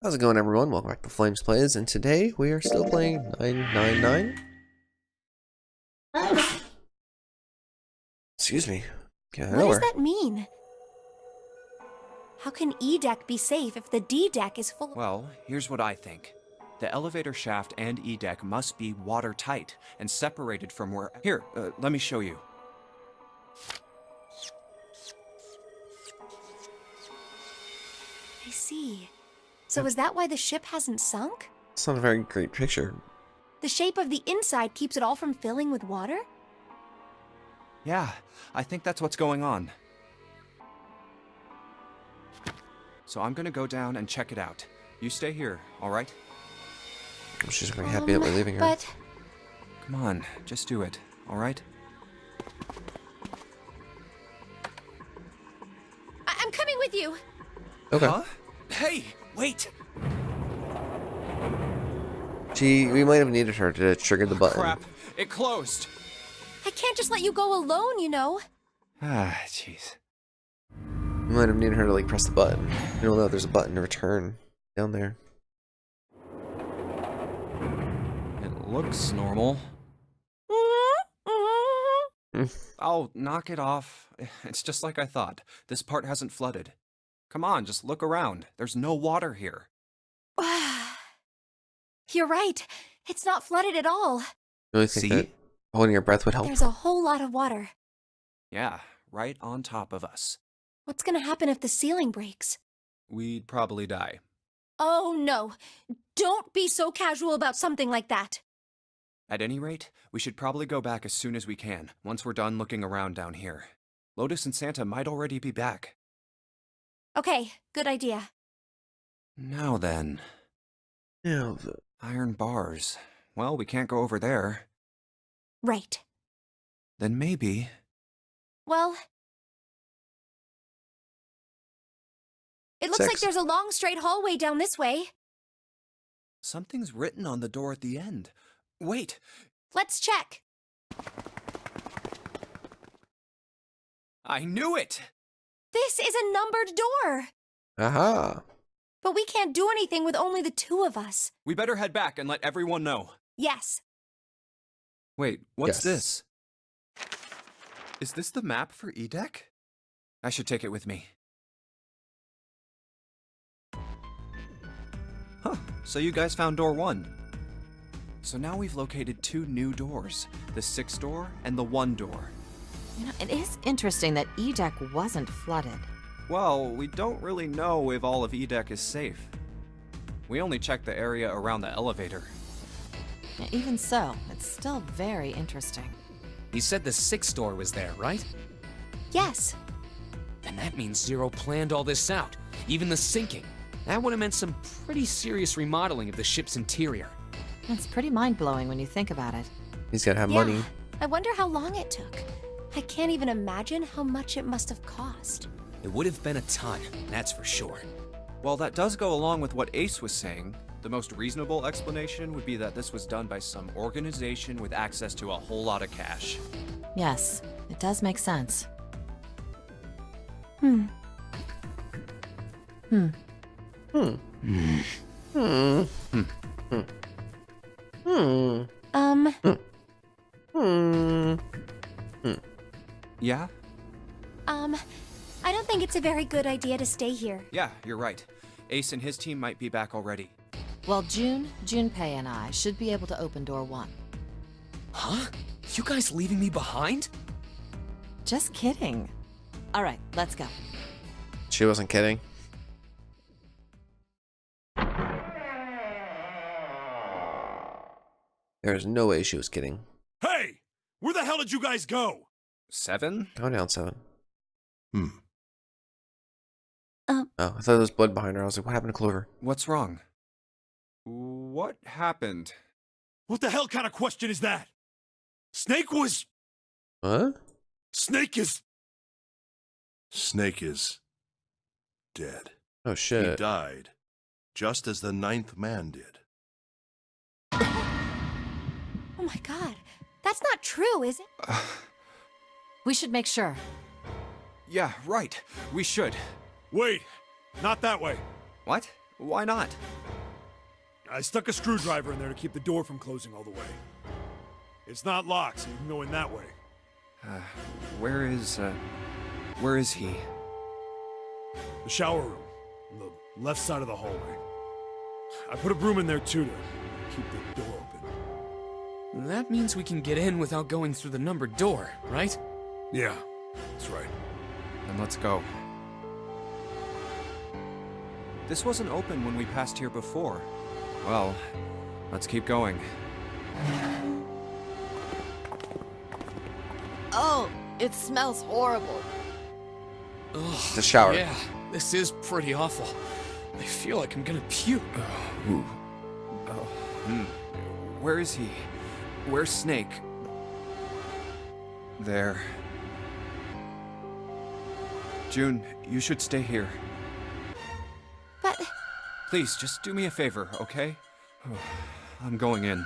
How's it going, everyone? Welcome back to Flames Plays, and today we are still playing 999. Excuse me. Get What does that mean? How can E deck be safe if the D deck is full of... Well, here's what I think. The elevator shaft and E deck must be watertight and separated from where... Here, let me show you. I see. So is that why the ship hasn't sunk? It's not a very great picture. The shape of the inside keeps it all from filling with water? Yeah, I think that's what's going on. So I'm gonna go down and check it out. You stay here, all right? She's very happy that we're leaving her. But... Come on, just do it, all right? I'm coming with you! Okay. Huh? Hey, wait! We might have needed her to trigger the button. Crap, it closed! I can't just let you go alone, you know. Ah, jeez. We might have needed her to, like, press the button. You don't know there's a button to return down there. It looks normal. Oh, knock it off. It's just like I thought. This part hasn't flooded. Come on, just look around. There's no water here. You're right. It's not flooded at all. You really think See? that holding your breath would help? There's a whole lot of water. Yeah, right on top of us. What's gonna happen if the ceiling breaks? We'd probably die. Oh no. Don't be so casual about something like that. At any rate, we should probably go back as soon as we can, once we're done looking around down here. Lotus and Santa might already be back. Okay, good idea. Now then. Yeah. Iron bars. Well, we can't go over there. Right. Then maybe... Well... It looks like Sex. there's a long straight hallway down this way. Something's written on the door at the end. Wait! Let's check. I knew it! This is a numbered door. Aha! But we can't do anything with only the two of us. We better head back and let everyone know. Yes. Wait, what's Yes. this? Is this the map for E-Deck? I should take it with me. Huh, so you guys found door 1. So now we've located 2 new doors, the 6 door and the 1 door. You know, it is interesting that E-Deck wasn't flooded. Well, we don't really know if all of E-Deck is safe. We only checked the area around the elevator. Even so, it's still very interesting. You said the 6th door was there, right? Yes. Then that means Zero planned all this out, even the sinking. That would have meant some pretty serious remodeling of the ship's interior. It's pretty mind-blowing when you think about it. He's gotta have Yeah. money. I wonder how long it took. I can't even imagine how much it must have cost. It would have been a ton, that's for sure. Well, that does go along with what Ace was saying. The most reasonable explanation would be that this was done by some organization with access to a whole lot of cash. Yes, it does make sense. Hmm. Hmm. Hmm. Yeah? I don't think it's a very good idea to stay here. Yeah, you're right. Ace and his team might be back already. Well, Junpei and I should be able to open door 1. Huh? You guys leaving me behind? Just kidding. All right, let's go. She wasn't kidding. There's no way she was kidding. Hey! Where the hell did you guys go? 7? Go down 7. Hmm. Oh, I thought there was blood behind her. I was like, what happened to Clover? What's wrong? What happened? What the hell kind of question is that? Snake was... What? Snake is dead. Oh, He shit. died, just as the 9th man did. Oh my god. That's not true, is it? We should make sure. Yeah, right. We should. Wait, not that way. What? Why not? I stuck a screwdriver in there to keep the door from closing all the way. It's not locked, so you can go in that way. Where is he? The shower room, on the left side of the hallway. I put a broom in there too to keep the door open. That means we can get in without going through the numbered door, right? Yeah, that's right. Then let's go. This wasn't open when we passed here before. Well, let's keep going. Oh, it smells horrible. Ugh, The shower. Yeah, this is pretty awful. I feel like I'm gonna puke. Where is he? Where's Snake? There. June, you should stay here. But Please, just do me a favor, okay? I'm going in.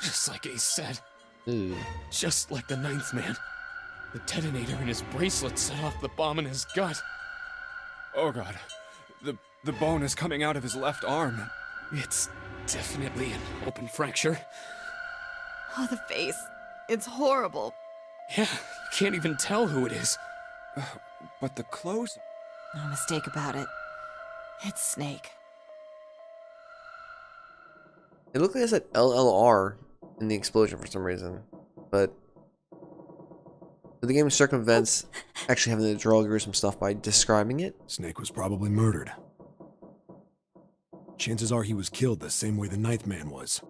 Just like Ace said. Ooh. Just like the ninth man. The detonator in his bracelet set off the bomb in his gut. Oh god. The bone is coming out of his left arm. It's definitely an open fracture. Oh, the face. It's horrible. Yeah, you can't even tell who it is. But the clothes... No mistake about it. It's Snake. It looked like I said LLR in the explosion for some reason, but the game circumvents actually having to draw gruesome stuff by describing it. Snake was probably murdered. Chances are he was killed the same way the ninth man was.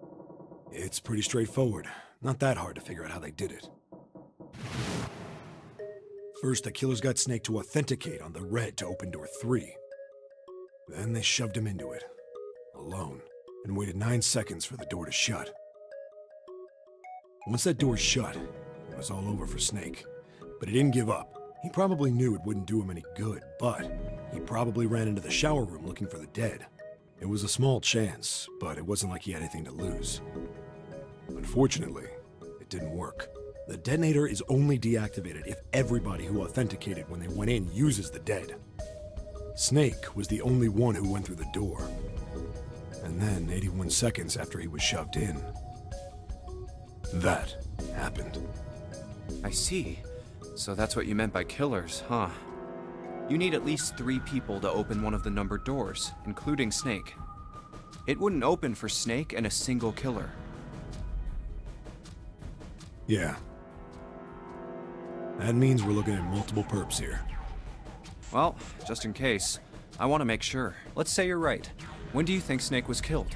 It's pretty straightforward. Not that hard to figure out how they did it. First, the killers got Snake to authenticate on the red to open door 3. Then they shoved him into it, alone, and waited 9 seconds for the door to shut. Once that door shut, it was all over for Snake. But he didn't give up. He probably knew it wouldn't do him any good, but he probably ran into the shower room looking for the dead. It was a small chance, but it wasn't like he had anything to lose. Unfortunately, it didn't work. The detonator is only deactivated if everybody who authenticated when they went in uses the dead. Snake was the only one who went through the door. And then, 81 seconds after he was shoved in, that happened. I see. So that's what you meant by killers, huh? You need at least 3 people to open one of the numbered doors, including Snake. It wouldn't open for Snake and a single killer. Yeah. That means we're looking at multiple perps here. Well, just in case, I want to make sure. Let's say you're right. When do you think Snake was killed?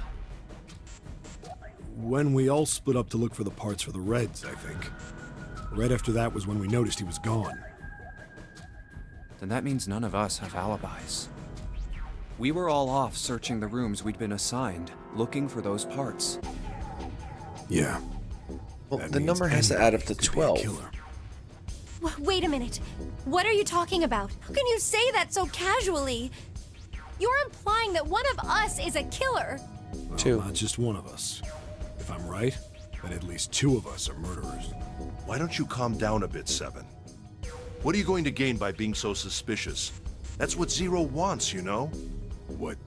When we all split up to look for the parts for the Reds, I think. Right after that was when we noticed he was gone. Then that means none of us have alibis. We were all off searching the rooms we'd been assigned, looking for those parts. Yeah. Well, That the means number has to anybody add up to could be a 12. killer. wait a minute. What are you talking about? How can you say that so casually? You're implying that one of us is a killer. Well, 2. not just one of us. If I'm right, then at least 2 of us are murderers. Why don't you calm down a bit, Seven? What are you going to gain by being so suspicious? That's what Zero wants, you know? What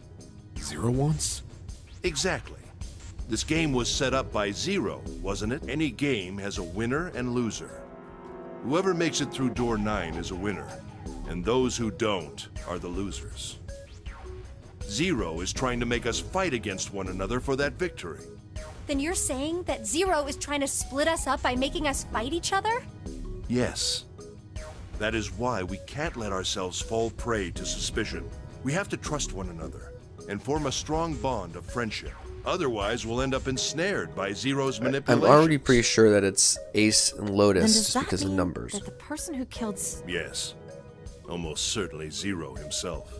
Zero wants? Exactly. This game was set up by Zero, wasn't it? Any game has a winner and loser. Whoever makes it through door 9 is a winner, and those who don't are the losers. Zero is trying to make us fight against one another for that victory. Then you're saying that Zero is trying to split us up by making us fight each other? Yes. That is why we can't let ourselves fall prey to suspicion. We have to trust one another and form a strong bond of friendship. Otherwise, we'll end up ensnared by Zero's I'm manipulations. already pretty sure that it's Ace and Then Lotus does just that because of mean numbers. that the person who killed Yes. Almost certainly Zero himself.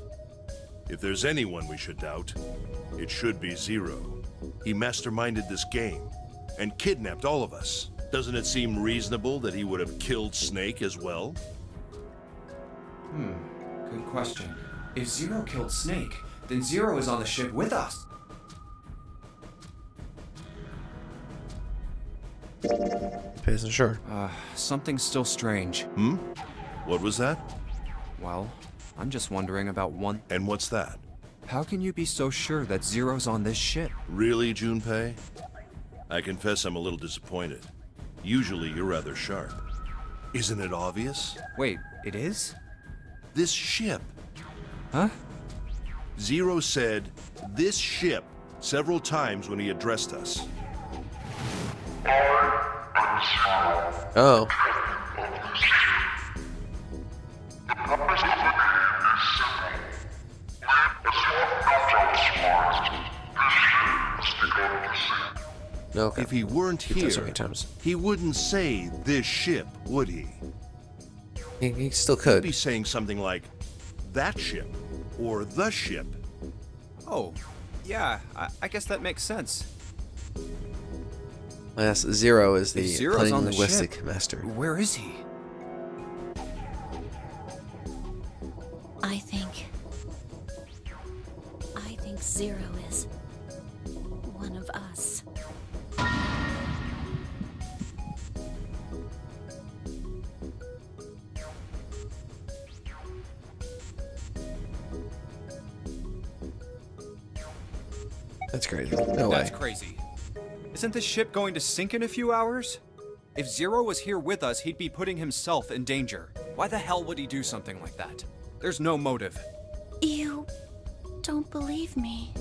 If there's anyone we should doubt, it should be Zero. He masterminded this game and kidnapped all of us. Doesn't it seem reasonable that he would have killed Snake as well? Good question. If Zero killed Snake, then Zero is on the ship with us. Junpei isn't sure. Something's still strange. What was that? Well, I'm just wondering about one. And what's that? How can you be so sure that Zero's on this ship? Really, Junpei? I confess I'm a little disappointed. Usually you're rather sharp. Isn't it obvious? Wait, it is? This ship. Huh? Zero said, this ship, several times when he addressed us. Oh. Okay. If he weren't He does so here, many times. he wouldn't say this ship, would he? He still He'd could. be saying something like, that ship, or the ship. Oh, yeah, I guess that makes sense. Yes, Zero is the Zero's on the linguistic ship. master. Where is he? I think Zero is one of us. That's crazy. No That's way. crazy. Isn't the ship going to sink in a few hours? If Zero was here with us, he'd be putting himself in danger. Why the hell would he do something like that? There's no motive. You don't believe me.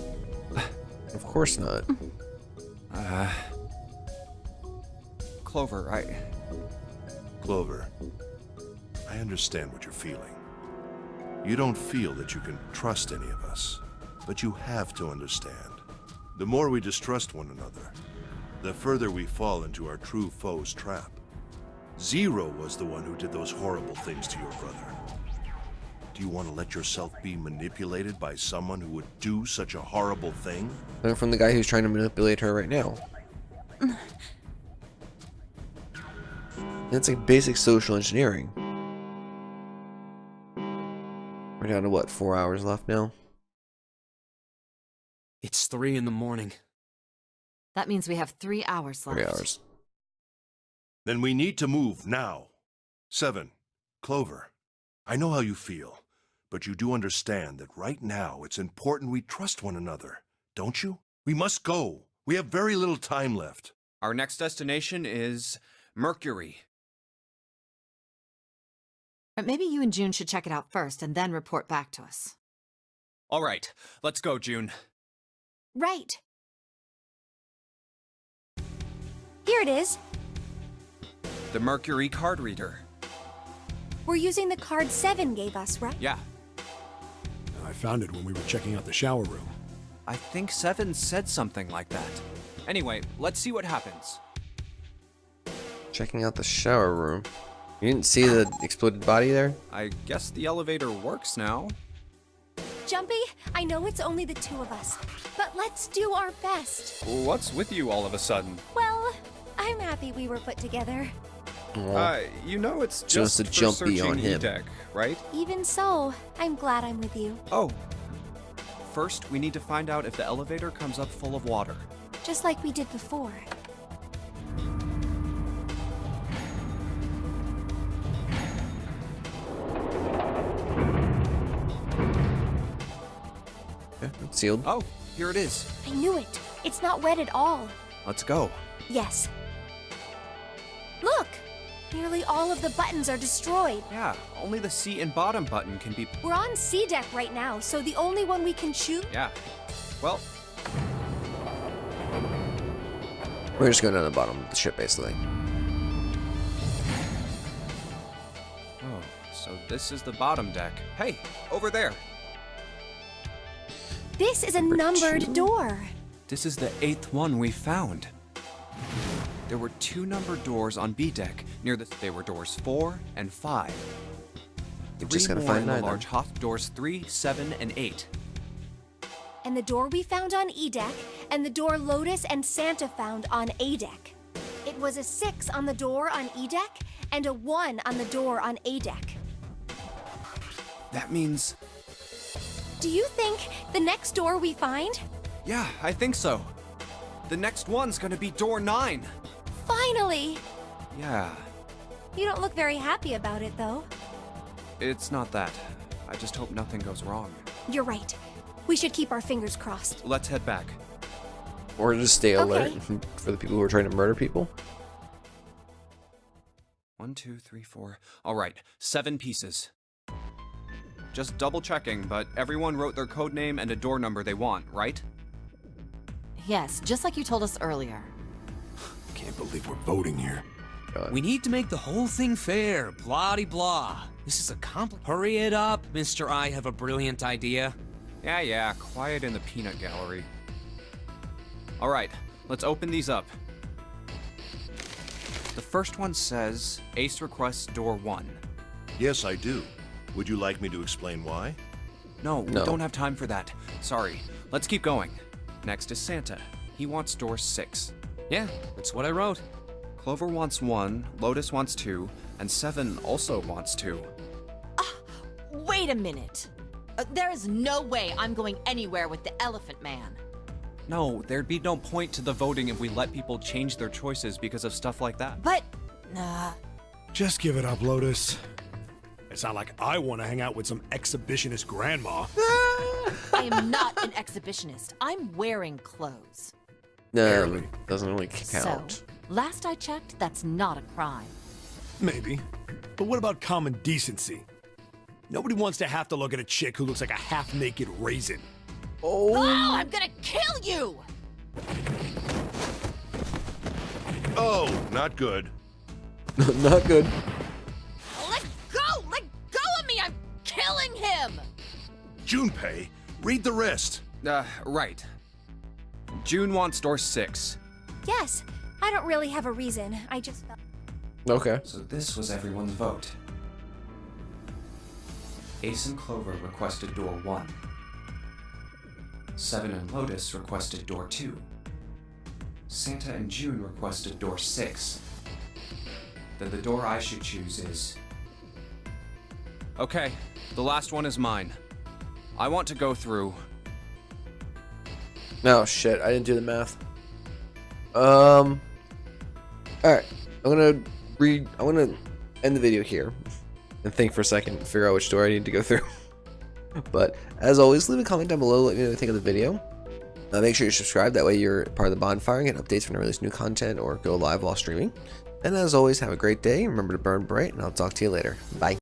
Of course not. Clover, Clover, I understand what you're feeling. You don't feel that you can trust any of us, but you have to understand. The more we distrust one another, the further we fall into our true foe's trap. Zero was the one who did those horrible things to your brother. Do you want to let yourself be manipulated by someone who would do such a horrible thing? Learn from the guy who's trying to manipulate her right now. It's like basic social engineering. We're down to what, 4 hours left now? It's 3 in the morning. That means we have 3 hours left. 3 hours. Then we need to move now. 7. Clover, I know how you feel, but you do understand that right now it's important we trust one another, don't you? We must go. We have very little time left. our next destination is Mercury. But maybe you and June should check it out first and then report back to us. All right, let's go, June. Right. Here it is. The Mercury card reader. We're using the card 7 gave us, right? Yeah, I found it when we were checking out the shower room. I think 7 said something like that. Anyway, let's see what happens. Checking out the shower room. You didn't see the exploded body there? I guess the elevator works now. Jumpy, I know it's only the two of us, but let's do our best. What's with you all of a sudden? Well, I'm happy we were put together. You know it's She wants just to for jumpy searching on him. E-Deck, right? Even so, I'm glad I'm with you. Oh. First, we need to find out if the elevator comes up full of water. Just like we did before. Okay, it's sealed. Oh, here it is. I knew it. It's not wet at all. Let's go. Yes. Look! Nearly all of the buttons are destroyed. Yeah, only the seat and bottom button can be... We're on C deck right now, so the only one we can choose. Yeah. Well, We're just going down the bottom of the ship, basically. oh, so this is the bottom deck. Hey, over there. This is a Number numbered 2? door. This is the 8th one we found. There were 2 numbered doors on B deck. Near the... They were doors 4 and 5. You're just 3 gonna more find in the 9 then. large hot doors 3, 7, and 8. And the door we found on E deck, and the door Lotus and Santa found on A deck. It was a 6 on the door on E deck, and a 1 on the door on A deck. That means... Do you think the next door we find? Yeah, I think so. The next one's gonna be door 9. Finally! Yeah, You don't look very happy about it, though. it's not that. I just hope nothing goes wrong. You're right. We should keep our fingers crossed. Let's head back. Or just stay alert Okay. for the people who are trying to murder people. 1, 2, 3, 4. All right, 7 pieces. Just double checking, but everyone wrote their code name and a door number they want, right? Yes, just like you told us earlier. Can't believe we're voting here. We need to make the whole thing fair, blah-de-blah. This is a Hurry it up, Mr. I have a brilliant idea. Yeah, quiet in the peanut gallery. All right, let's open these up. The first one says, Ace requests door 1. Yes, I do. Would you like me to explain why? No, No. we don't have time for that. Sorry. Let's keep going. Next is Santa. He wants door 6. Yeah, that's what I wrote. Clover wants 1, Lotus wants 2, and 7 also wants 2. Wait a minute. There is no way I'm going anywhere with the Elephant Man. No, there'd be no point to the voting if we let people change their choices because of stuff like that. But, Just give it up, Lotus. It's not like I want to hang out with some exhibitionist grandma. I am not an exhibitionist. I'm wearing clothes. No, Barely. doesn't really count. So, last I checked, that's not a crime. Maybe. But what about common decency? Nobody wants to have to look at a chick who looks like a half-naked raisin. Oh, I'm gonna kill you! Oh, not good. Not good. Let go! Let go of me! I'm killing him! Junpei, read the rest. Right. June wants door 6. Yes, I don't really have a reason. I just felt. Okay. So this was everyone's vote. Ace and Clover requested door 1. 7 and Lotus requested door 2. Santa and June requested door 6. Then the door I should choose is... Okay, the last one is mine. I want to go through... No, shit, I didn't do the math. Alright, I'm gonna end the video here and think for a second and figure out which door I need to go through. But as always, leave a comment down below, let me know what you think of the video. Make sure you subscribe, that way you're part of the bonfire and get updates when I release new content or go live while streaming. And as always, have a great day, remember to burn bright, and I'll talk to you later. Bye.